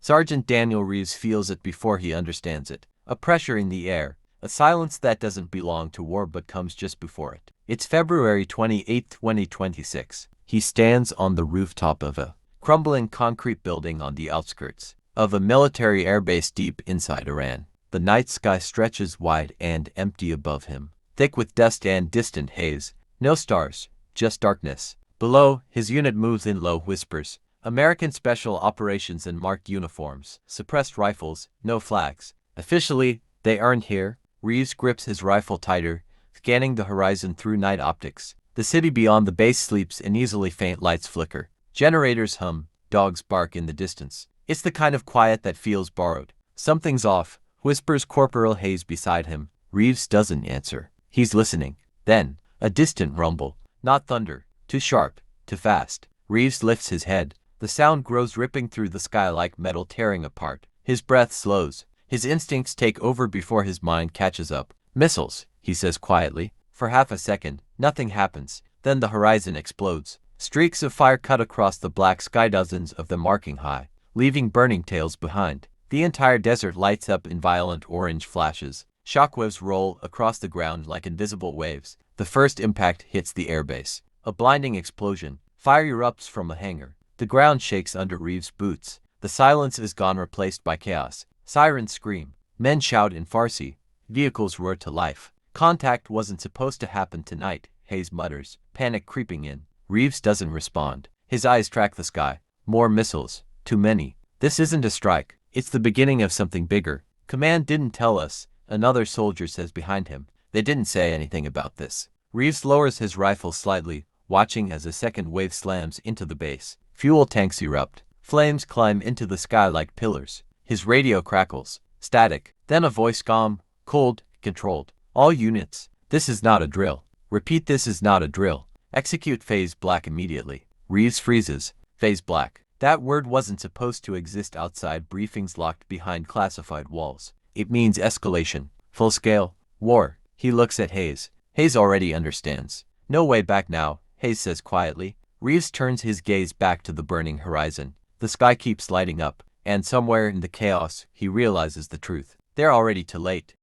Sergeant Daniel Reeves feels it before he understands it. A pressure in the air, a silence that doesn't belong to war but comes just before it. It's February 28, 2026. He stands on the rooftop of a crumbling concrete building on the outskirts of a military airbase deep inside Iran. The night sky stretches wide and empty above him, thick with dust and distant haze. No stars, just darkness. Below, his unit moves in low whispers. American Special Operations in marked uniforms, suppressed rifles, no flags. Officially, they aren't here. Reeves grips his rifle tighter, scanning the horizon through night optics. The city beyond the base sleeps and easily faint lights flicker. Generators hum, dogs bark in the distance. It's the kind of quiet that feels borrowed. Something's off, whispers Corporal Hayes beside him. Reeves doesn't answer. He's listening. Then, a distant rumble. Not thunder. Too sharp. Too fast. Reeves lifts his head. The sound grows, ripping through the sky like metal tearing apart. His breath slows. His instincts take over before his mind catches up. Missiles, he says quietly. For half a second, nothing happens. Then the horizon explodes. Streaks of fire cut across the black sky, dozens of them arcing high, leaving burning tails behind. The entire desert lights up in violent orange flashes. Shockwaves roll across the ground like invisible waves. The first impact hits the airbase. A blinding explosion. Fire erupts from a hangar. The ground shakes under Reeves' boots. The silence is gone, replaced by chaos. Sirens scream. Men shout in Farsi. Vehicles roar to life. Contact wasn't supposed to happen tonight, Hayes mutters, panic creeping in. Reeves doesn't respond. His eyes track the sky. More missiles. Too many. This isn't a strike. It's the beginning of something bigger. Command didn't tell us, another soldier says behind him. They didn't say anything about this. Reeves lowers his rifle slightly, watching as a second wave slams into the base. Fuel tanks erupt. Flames climb into the sky like pillars. His radio crackles. Static. Then a voice, calm, cold, controlled. All units. This is not a drill. Repeat, this is not a drill. Execute phase black immediately. Reeves freezes. Phase black. That word wasn't supposed to exist outside briefings locked behind classified walls. It means escalation. Full scale. War. He looks at Hayes. Hayes already understands. No way back now, Hayes says quietly. Reeves turns his gaze back to the burning horizon. The sky keeps lighting up, and somewhere in the chaos, he realizes the truth. They're already too late.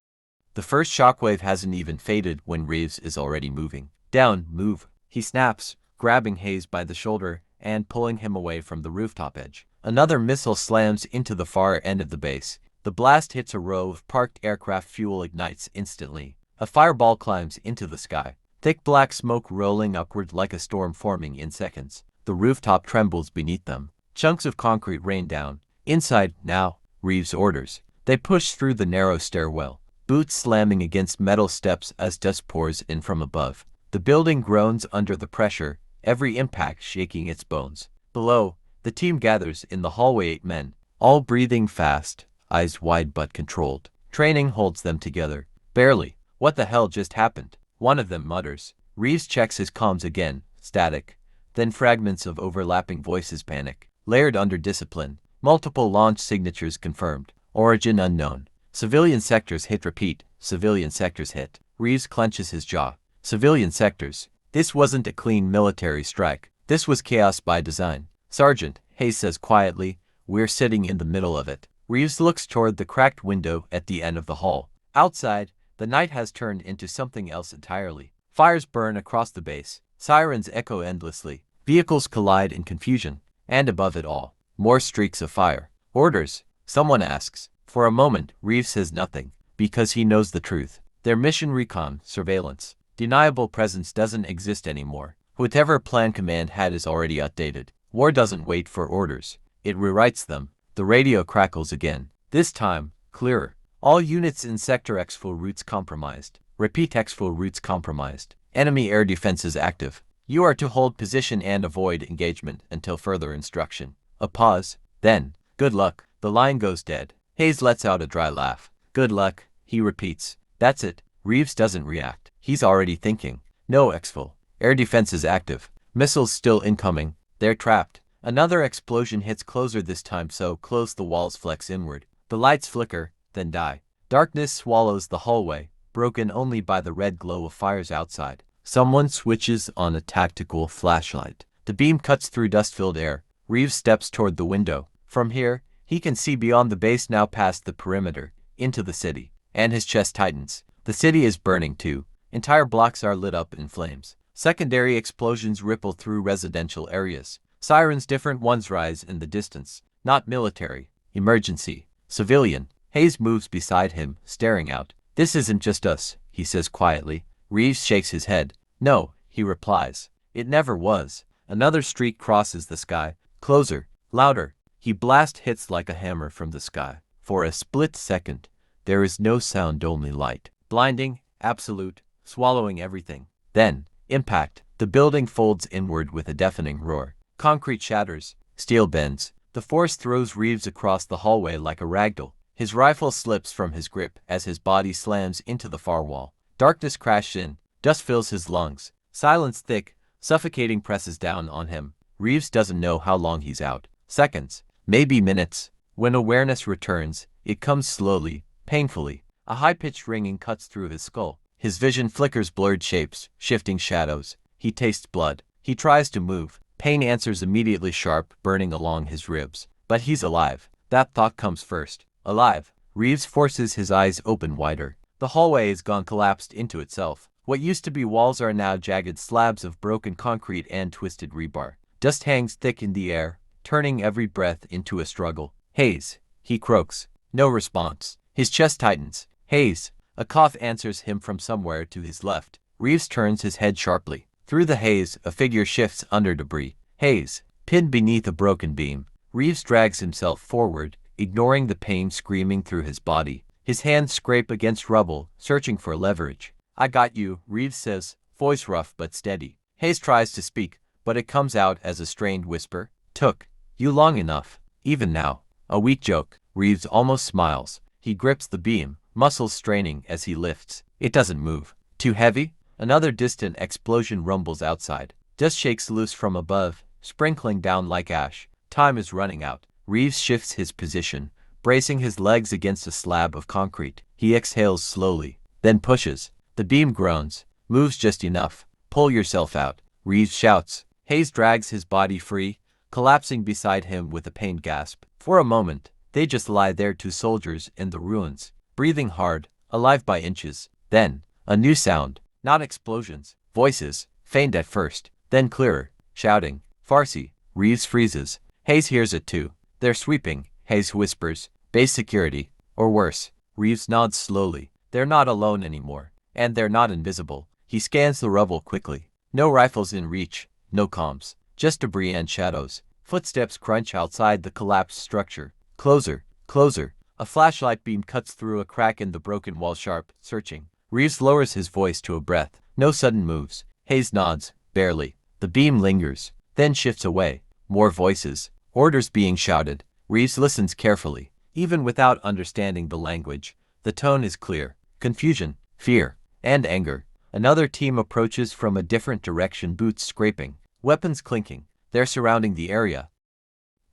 The first shockwave hasn't even faded when Reeves is already moving. Down, move. He snaps, grabbing Hayes by the shoulder and pulling him away from the rooftop edge. Another missile slams into the far end of the base. The blast hits a row of parked aircraft. Fuel ignites instantly. A fireball climbs into the sky. Thick black smoke rolling upward like a storm forming in seconds. The rooftop trembles beneath them. Chunks of concrete rain down. Inside, now, Reeves orders. They push through the narrow stairwell, boots slamming against metal steps as dust pours in from above. The building groans under the pressure, every impact shaking its bones. Below, the team gathers in the hallway, 8 men, all breathing fast, eyes wide but controlled. Training holds them together. Barely. What the hell just happened? One of them mutters. Reeves checks his comms again. Static. Then fragments of overlapping voices panic. Layered under discipline. Multiple launch signatures confirmed. Origin unknown. Civilian sectors hit. Repeat. Civilian sectors hit. Reeves clenches his jaw. Civilian sectors. This wasn't a clean military strike. This was chaos by design. Sergeant, Hayes says quietly, we're sitting in the middle of it. Reeves looks toward the cracked window at the end of the hall. Outside, the night has turned into something else entirely. Fires burn across the base. Sirens echo endlessly. Vehicles collide in confusion. And above it all, more streaks of fire. Orders, someone asks. For a moment, Reeves says nothing, because he knows the truth. Their mission: recon, surveillance. Deniable presence doesn't exist anymore. Whatever plan command had is already outdated. War doesn't wait for orders. It rewrites them. The radio crackles again. This time, clearer. All units in Sector X, full routes compromised. Repeat, X, full routes compromised. Enemy air defenses active. You are to hold position and avoid engagement until further instruction. A pause. Then, good luck. The line goes dead. Hayes lets out a dry laugh. Good luck, he repeats. That's it. Reeves doesn't react. He's already thinking. No, exfil. Air defenses active. Missiles still incoming. They're trapped. Another explosion hits closer, this time so close the walls flex inward. The lights flicker, then die. Darkness swallows the hallway, broken only by the red glow of fires outside. Someone switches on a tactical flashlight. The beam cuts through dust-filled air. Reeves steps toward the window. From here, He can see beyond the base now, past the perimeter, into the city. And his chest tightens. The city is burning too. Entire blocks are lit up in flames. Secondary explosions ripple through residential areas. Sirens, different ones, rise in the distance. Not military. Emergency. Civilian. Hayes moves beside him, staring out. "This isn't just us," he says quietly. Reeves shakes his head. "No," he replies. "It never was." Another streak crosses the sky. Closer. Louder. He blast hits like a hammer from the sky. For a split second, there is no sound, only light. Blinding, absolute, swallowing everything. Then, impact. The building folds inward with a deafening roar. Concrete shatters. Steel bends. The force throws Reeves across the hallway like a ragdoll. His rifle slips from his grip as his body slams into the far wall. Darkness crashes in. Dust fills his lungs. Silence, thick, suffocating, presses down on him. Reeves doesn't know how long he's out. Seconds. Maybe minutes. When awareness returns, it comes slowly, painfully. A high-pitched ringing cuts through his skull. His vision flickers, blurred shapes, shifting shadows. He tastes blood. He tries to move. Pain answers immediately, sharp, burning along his ribs. But he's alive. That thought comes first. Alive. Reeves forces his eyes open wider. The hallway is gone, collapsed into itself. What used to be walls are now jagged slabs of broken concrete and twisted rebar. Dust hangs thick in the air, turning every breath into a struggle. "Hayes," he croaks. No response. His chest tightens. "Hayes." A cough answers him from somewhere to his left. Reeves turns his head sharply. Through the haze, a figure shifts under debris. Hayes, pinned beneath a broken beam. Reeves drags himself forward, ignoring the pain screaming through his body. His hands scrape against rubble, searching for leverage. "I got you," Reeves says, voice rough but steady. Hayes tries to speak, but it comes out as a strained whisper. "Took you long enough. Even now." A weak joke. Reeves almost smiles. He grips the beam, muscles straining as he lifts. It doesn't move. Too heavy? Another distant explosion rumbles outside. Dust shakes loose from above, sprinkling down like ash. Time is running out. Reeves shifts his position, bracing his legs against a slab of concrete. He exhales slowly, then pushes. The beam groans, moves just enough. "Pull yourself out," Reeves shouts. Hayes drags his body free, collapsing beside him with a pained gasp. For a moment, they just lie there, two soldiers in the ruins, breathing hard, alive by inches. Then, a new sound. Not explosions. Voices, faint at first, then clearer, shouting. Farsi. Reeves freezes. Hayes hears it too. "They're sweeping," Hayes whispers. "Base security. Or worse." Reeves nods slowly. They're not alone anymore. And they're not invisible. He scans the rubble quickly. No rifles in reach. No comms. Just debris and shadows. Footsteps crunch outside the collapsed structure. Closer. Closer. A flashlight beam cuts through a crack in the broken wall, sharp, searching. Reeves lowers his voice to a breath. No sudden moves. Hayes nods, barely. The beam lingers, then shifts away. More voices. Orders being shouted. Reeves listens carefully. Even without understanding the language, the tone is clear. Confusion, fear, and anger. Another team approaches from a different direction, boots scraping, weapons clinking. They're surrounding the area.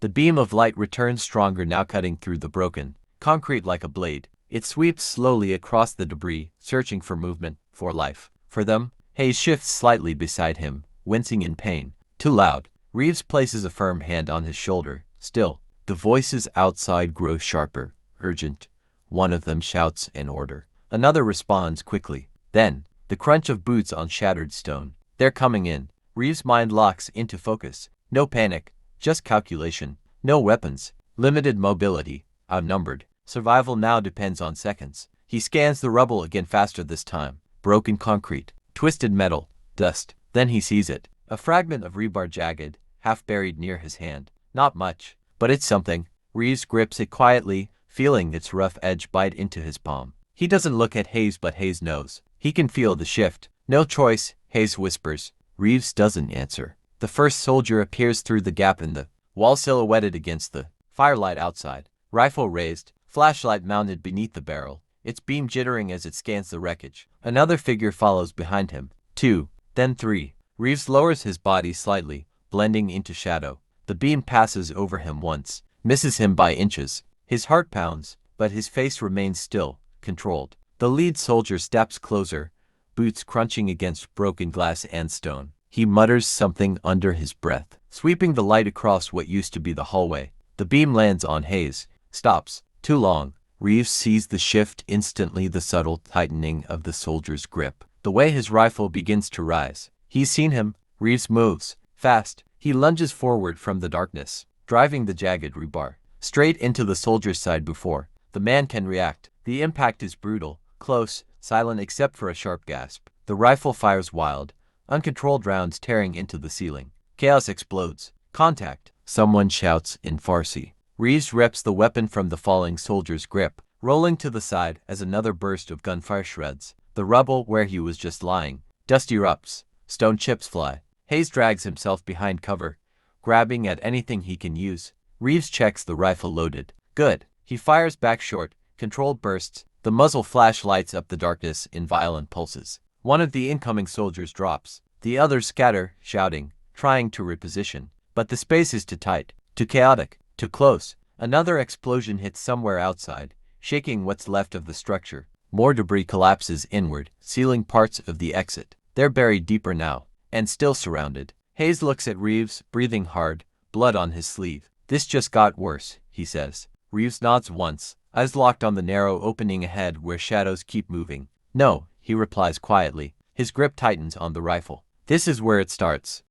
The beam of light returns stronger now, cutting through the broken concrete like a blade. It sweeps slowly across the debris, searching for movement, for life. For them. Hayes shifts slightly beside him, wincing in pain. Too loud. Reeves places a firm hand on his shoulder. Still. The voices outside grow sharper, urgent. One of them shouts an order. Another responds quickly. Then, the crunch of boots on shattered stone. They're coming in. Reeves' mind locks into focus. No panic, just calculation. No weapons. Limited mobility. Outnumbered. Survival now depends on seconds. He scans the rubble again, faster this time. Broken concrete. Twisted metal. Dust. Then he sees it. A fragment of rebar, jagged, half buried near his hand. Not much, but it's something. Reeves grips it quietly, feeling its rough edge bite into his palm. He doesn't look at Hayes, but Hayes knows. He can feel the shift. "No choice," Hayes whispers. Reeves doesn't answer. The first soldier appears through the gap in the wall, silhouetted against the firelight outside. Rifle raised, flashlight mounted beneath the barrel, its beam jittering as it scans the wreckage. Another figure follows behind him. 2, then 3. Reeves lowers his body slightly, blending into shadow. The beam passes over him once, misses him by inches. His heart pounds, but his face remains still, controlled. The lead soldier steps closer, boots crunching against broken glass and stone. He mutters something under his breath, sweeping the light across what used to be the hallway. The beam lands on Hayes, stops. Too long. Reeves sees the shift instantly, the subtle tightening of the soldier's grip. The way his rifle begins to rise. He's seen him. Reeves moves. Fast. He lunges forward from the darkness, driving the jagged rebar straight into the soldier's side before the man can react. The impact is brutal, close, silent except for a sharp gasp. The rifle fires wild, uncontrolled rounds tearing into the ceiling. Chaos explodes. Contact. Someone shouts in Farsi. Reeves rips the weapon from the falling soldier's grip, rolling to the side as another burst of gunfire shreds the rubble where he was just lying. Dust erupts. Stone chips fly. Hayes drags himself behind cover, grabbing at anything he can use. Reeves checks the rifle loaded. Good. He fires back short. Controlled bursts. The muzzle flash lights up the darkness in violent pulses. One of the incoming soldiers drops. The others scatter, shouting, trying to reposition. But the space is too tight, too chaotic, too close. Another explosion hits somewhere outside, shaking what's left of the structure. More debris collapses inward, sealing parts of the exit. They're buried deeper now, and still surrounded. Hayes looks at Reeves, breathing hard, blood on his sleeve. This just got worse, he says. Reeves nods once, eyes locked on the narrow opening ahead where shadows keep moving. No, he replies quietly. His grip tightens on the rifle. This is where it starts.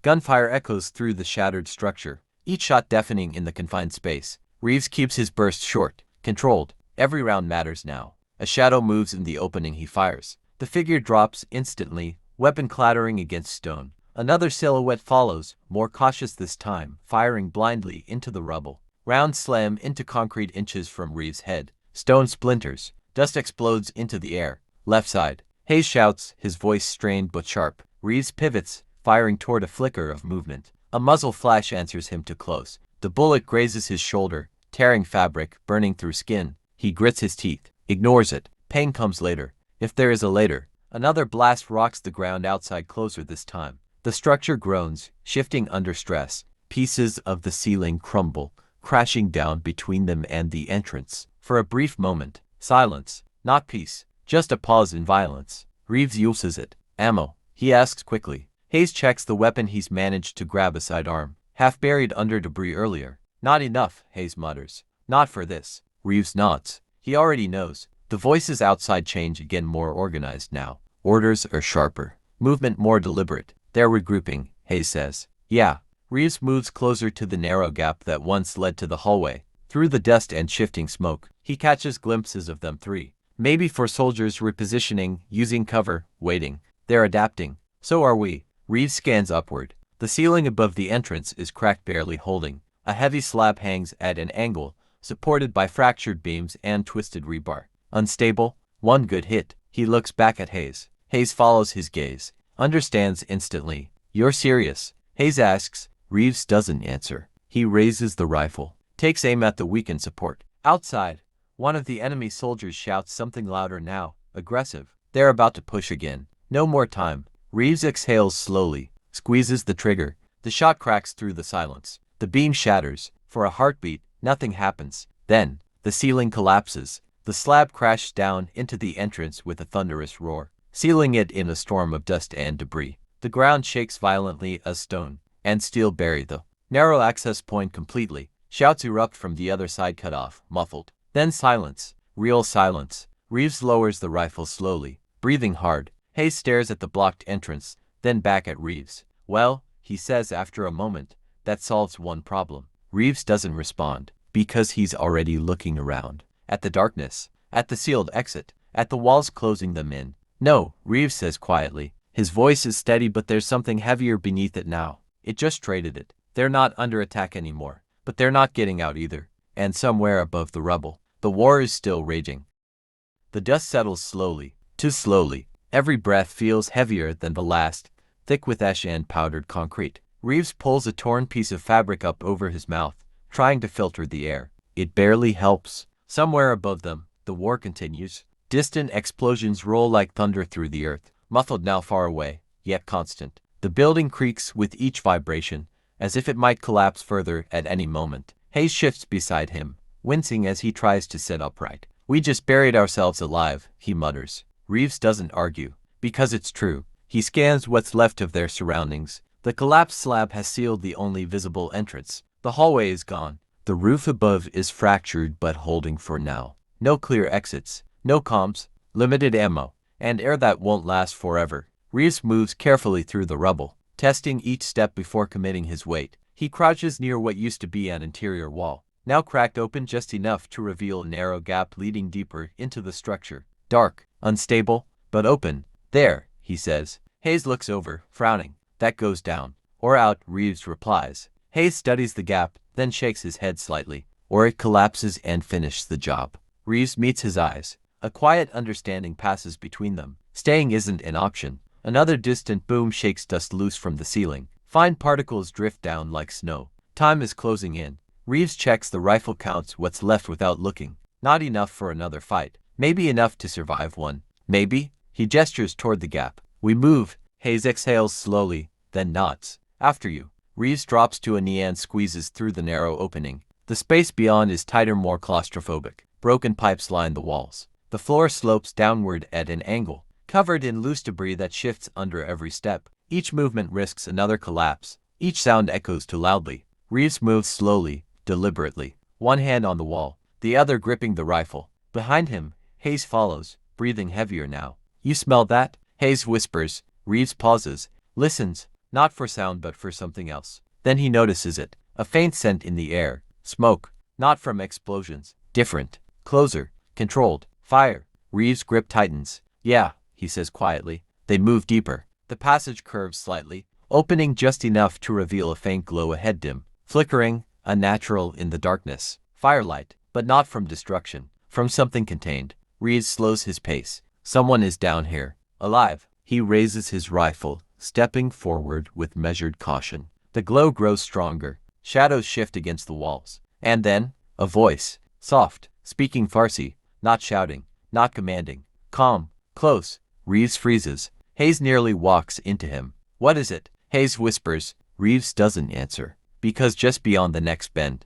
Gunfire echoes through the shattered structure, each shot deafening in the confined space. Reeves keeps his burst short, controlled. Every round matters now. A shadow moves in the opening he fires. The figure drops instantly, weapon clattering against stone. Another silhouette follows, more cautious this time, firing blindly into the rubble. Rounds slam into concrete inches from Reeves' head. Stone splinters. Dust explodes into the air. Left side. Hayes shouts, his voice strained but sharp. Reeves pivots, firing toward a flicker of movement. A muzzle flash answers him too close. The bullet grazes his shoulder, tearing fabric, burning through skin. He grits his teeth, ignores it. Pain comes later, if there is a later. Another blast rocks the ground outside, closer this time. The structure groans, shifting under stress. Pieces of the ceiling crumble, crashing down between them and the entrance. For a brief moment, silence, not peace, just a pause in violence. Reeves uses it. Ammo, he asks quickly. Hayes checks the weapon he's managed to grab, a sidearm, half buried under debris earlier. Not enough, Hayes mutters. Not for this. Reeves nods. He already knows. The voices outside change again, more organized now. Orders are sharper. Movement more deliberate. They're regrouping, Hayes says. Yeah. Reeves moves closer to the narrow gap that once led to the hallway. Through the dust and shifting smoke, he catches glimpses of them. Three. Maybe four soldiers repositioning, using cover, waiting. They're adapting. So are we. Reeves scans upward. The ceiling above the entrance is cracked, barely holding. A heavy slab hangs at an angle, supported by fractured beams and twisted rebar. Unstable. One good hit. He looks back at Hayes. Hayes follows his gaze. Understands instantly. You're serious? Hayes asks. Reeves doesn't answer. He raises the rifle. Takes aim at the weakened support. Outside, one of the enemy soldiers shouts something louder now. Aggressive. They're about to push again. No more time. Reeves exhales slowly. Squeezes the trigger. The shot cracks through the silence. The beam shatters. For a heartbeat, nothing happens. Then, the ceiling collapses. The slab crashes down into the entrance with a thunderous roar, sealing it in a storm of dust and debris. The ground shakes violently as stone and steel bury the narrow access point completely. Shouts erupt from the other side, cut off, muffled. Then silence. Real silence. Reeves lowers the rifle slowly, breathing hard. Hayes stares at the blocked entrance, then back at Reeves. Well, he says after a moment, that solves one problem. Reeves doesn't respond, because he's already looking around. At the darkness, at the sealed exit, at the walls closing them in. No, Reeves says quietly. His voice is steady, but there's something heavier beneath it now. It just traded it. They're not under attack anymore, but they're not getting out either. And somewhere above the rubble, the war is still raging. The dust settles slowly, too slowly. Every breath feels heavier than the last, thick with ash and powdered concrete. Reeves pulls a torn piece of fabric up over his mouth, trying to filter the air. It barely helps. Somewhere above them, the war continues. Distant explosions roll like thunder through the earth, muffled now, far away, yet constant. The building creaks with each vibration, as if it might collapse further at any moment. Hayes shifts beside him, wincing as he tries to sit upright. We just buried ourselves alive, he mutters. Reeves doesn't argue, because it's true. He scans what's left of their surroundings. The collapsed slab has sealed the only visible entrance. The hallway is gone. The roof above is fractured but holding for now. No clear exits, no comms, limited ammo, and air that won't last forever. Reeves moves carefully through the rubble, testing each step before committing his weight. He crouches near what used to be an interior wall, now cracked open just enough to reveal a narrow gap leading deeper into the structure. Dark, unstable, but open. There, he says. Hayes looks over, frowning. That goes down. Or out, Reeves replies. Hayes studies the gap, then shakes his head slightly. Or it collapses and finishes the job. Reeves meets his eyes. A quiet understanding passes between them. Staying isn't an option. Another distant boom shakes dust loose from the ceiling. Fine particles drift down like snow. Time is closing in. Reeves checks the rifle, counts what's left without looking. Not enough for another fight. Maybe enough to survive one. Maybe. He gestures toward the gap. We move. Hayes exhales slowly, then nods. After you. Reeves drops to a knee and squeezes through the narrow opening. The space beyond is tighter, more claustrophobic. Broken pipes line the walls. The floor slopes downward at an angle, covered in loose debris that shifts under every step. Each movement risks another collapse. Each sound echoes too loudly. Reeves moves slowly, deliberately, one hand on the wall, the other gripping the rifle. Behind him, Hayes follows, breathing heavier now. You smell that? Hayes whispers. Reeves pauses, listens, not for sound but for something else. Then he notices it, a faint scent in the air. Smoke, not from explosions. Different, closer, controlled. Fire. Reeves' grip tightens. Yeah, he says quietly. They move deeper. The passage curves slightly, opening just enough to reveal a faint glow ahead, dim, flickering, unnatural in the darkness. Firelight, but not from destruction, from something contained. Reeves slows his pace. Someone is down here, alive. He raises his rifle, stepping forward with measured caution. The glow grows stronger. Shadows shift against the walls. And then, a voice, soft, speaking Farsi, not shouting, not commanding, calm, close. Reeves freezes. Hayes nearly walks into him. What is it? Hayes whispers. Reeves doesn't answer, because just beyond the next bend,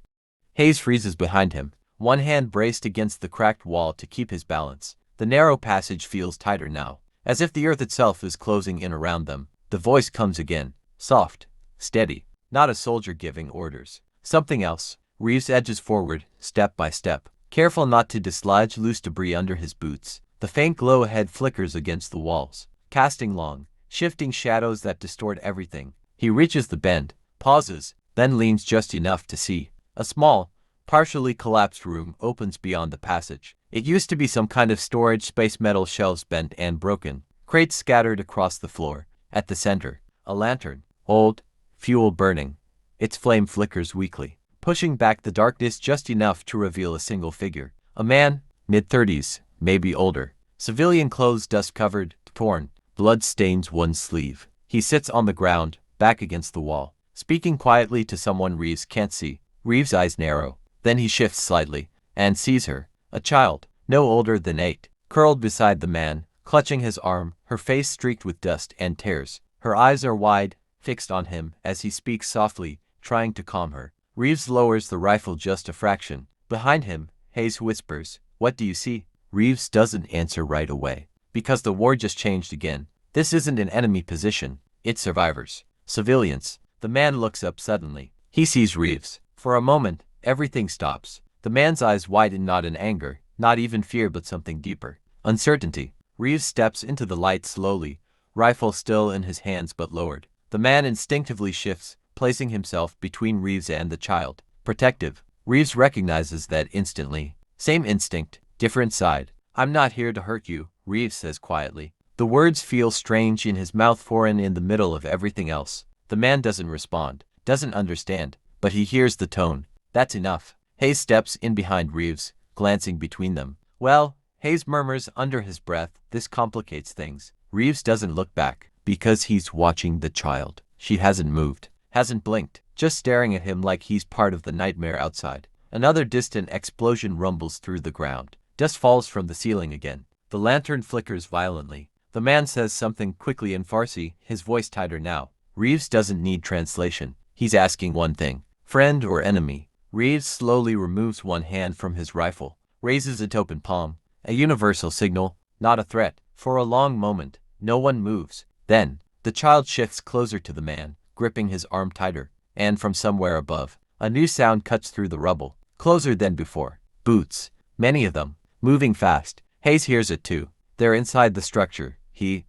Hayes freezes behind him, one hand braced against the cracked wall to keep his balance. The narrow passage feels tighter now, as if the earth itself is closing in around them. The voice comes again, soft, steady, not a soldier giving orders. Something else. Reeves edges forward, step by step, careful not to dislodge loose debris under his boots. The faint glow ahead flickers against the walls, casting long, shifting shadows that distort everything. He reaches the bend, pauses, then leans just enough to see. A small, partially collapsed room opens beyond the passage. It used to be some kind of storage space, metal shelves bent and broken, crates scattered across the floor. At the center, a lantern, old, fuel burning. Its flame flickers weakly, pushing back the darkness just enough to reveal a single figure. A man, mid-30s, maybe older. Civilian clothes, dust-covered, torn. Blood stains one sleeve. He sits on the ground, back against the wall, speaking quietly to someone Reeves can't see. Reeves' eyes narrow. Then he shifts slightly, and sees her. A child, no older than 8, curled beside the man, clutching his arm, her face streaked with dust and tears. Her eyes are wide, fixed on him as he speaks softly, trying to calm her. Reeves lowers the rifle just a fraction. Behind him, Hayes whispers, "What do you see?" Reeves doesn't answer right away, because the war just changed again. This isn't an enemy position, it's survivors. Civilians. The man looks up suddenly. He sees Reeves. For a moment, everything stops. The man's eyes widen, not in anger, not even fear, but something deeper. Uncertainty. Reeves steps into the light slowly, rifle still in his hands but lowered. The man instinctively shifts, placing himself between Reeves and the child. Protective. Reeves recognizes that instantly. Same instinct, different side. "I'm not here to hurt you," Reeves says quietly. The words feel strange in his mouth, foreign in the middle of everything else. The man doesn't respond, doesn't understand, but he hears the tone. That's enough. Hayes steps in behind Reeves, glancing between them. "Well," Hayes murmurs under his breath, "this complicates things." Reeves doesn't look back, because he's watching the child. She hasn't moved, hasn't blinked, just staring at him like he's part of the nightmare outside. Another distant explosion rumbles through the ground. Dust falls from the ceiling again. The lantern flickers violently. The man says something quickly in Farsi, his voice tighter now. Reeves doesn't need translation. He's asking one thing. Friend or enemy? Reeves slowly removes one hand from his rifle, raises its open palm. A universal signal, not a threat. For a long moment, no one moves. Then, the child shifts closer to the man, gripping his arm tighter. And from somewhere above, A new sound cuts through the rubble. Closer than before. Boots. Many of them. Moving fast. Hayes hears it too. They're inside the structure. The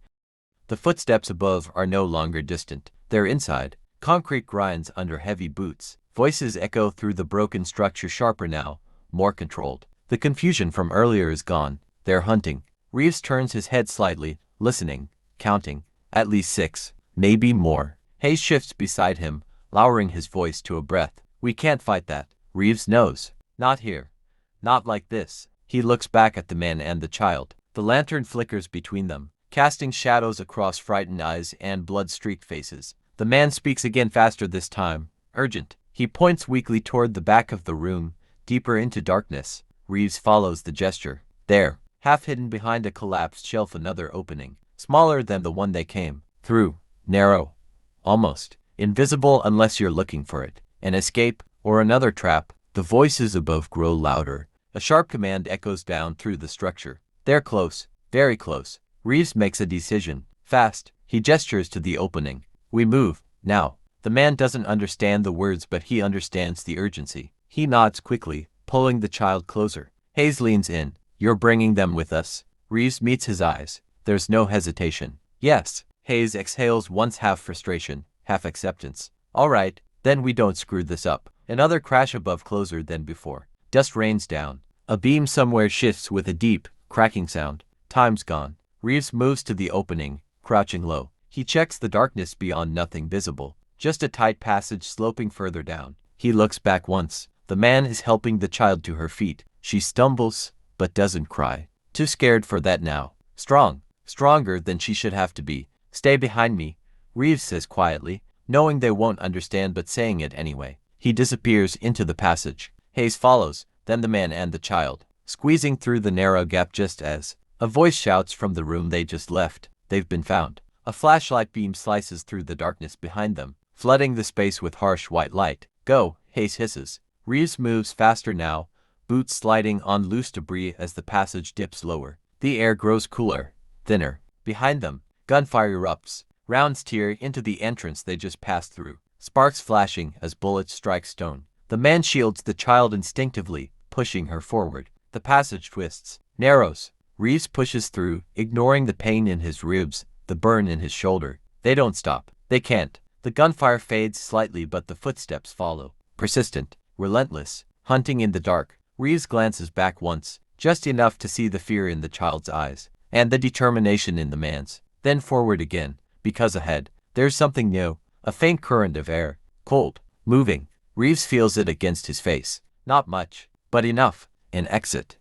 footsteps above are no longer distant. They're inside. Concrete grinds under heavy boots. Voices echo through the broken structure, sharper now, more controlled. The confusion from earlier is gone. They're hunting. Reeves turns his head slightly, listening, counting. At least 6, maybe more. Hayes shifts beside him, lowering his voice to a breath. We can't fight that. Reeves knows. Not here. Not like this. He looks back at the man and the child. The lantern flickers between them, casting shadows across frightened eyes and blood-streaked faces. The man speaks again, faster this time. Urgent. He points weakly toward the back of the room, deeper into darkness. Reeves follows the gesture. There, half hidden behind a collapsed shelf, another opening. Smaller than the one they came through. Narrow. Almost. Invisible unless you're looking for it. An escape, or another trap. The voices above grow louder. A sharp command echoes down through the structure. They're close. Very close. Reeves makes a decision. Fast. He gestures to the opening. We move. Now. The man doesn't understand the words, but he understands the urgency. He nods quickly, pulling the child closer. Hayes leans in. You're bringing them with us? Reeves meets his eyes. There's no hesitation. Yes. Hayes exhales, once half frustration, half acceptance. All right, then we don't screw this up. Another crash above, closer than before. Dust rains down. A beam somewhere shifts with a deep, cracking sound. Time's gone. Reeves moves to the opening, crouching low. He checks the darkness beyond, nothing visible. Just a tight passage sloping further down. He looks back once. The man is helping the child to her feet. She stumbles, but doesn't cry. Too scared for that now. Strong. Stronger than she should have to be. Stay behind me, Reeves says quietly, knowing they won't understand but saying it anyway. He disappears into the passage. Hayes follows, then the man and the child, squeezing through the narrow gap just as a voice shouts from the room they just left. They've been found. A flashlight beam slices through the darkness behind them, flooding the space with harsh white light. Go, Hayes hisses. Reeves moves faster now, boots sliding on loose debris as the passage dips lower. The air grows cooler, thinner. Behind them, gunfire erupts. Rounds tear into the entrance they just passed through, sparks flashing as bullets strike stone. The man shields the child instinctively, pushing her forward. The passage twists, narrows. Reeves pushes through, ignoring the pain in his ribs, the burn in his shoulder. They don't stop. They can't. The gunfire fades slightly, but the footsteps follow. Persistent, relentless, hunting in the dark. Reeves glances back once, just enough to see the fear in the child's eyes, and the determination in the man's. Then forward again, because ahead, there's something new, a faint current of air, cold, moving. Reeves feels it against his face. Not much, but enough. An exit.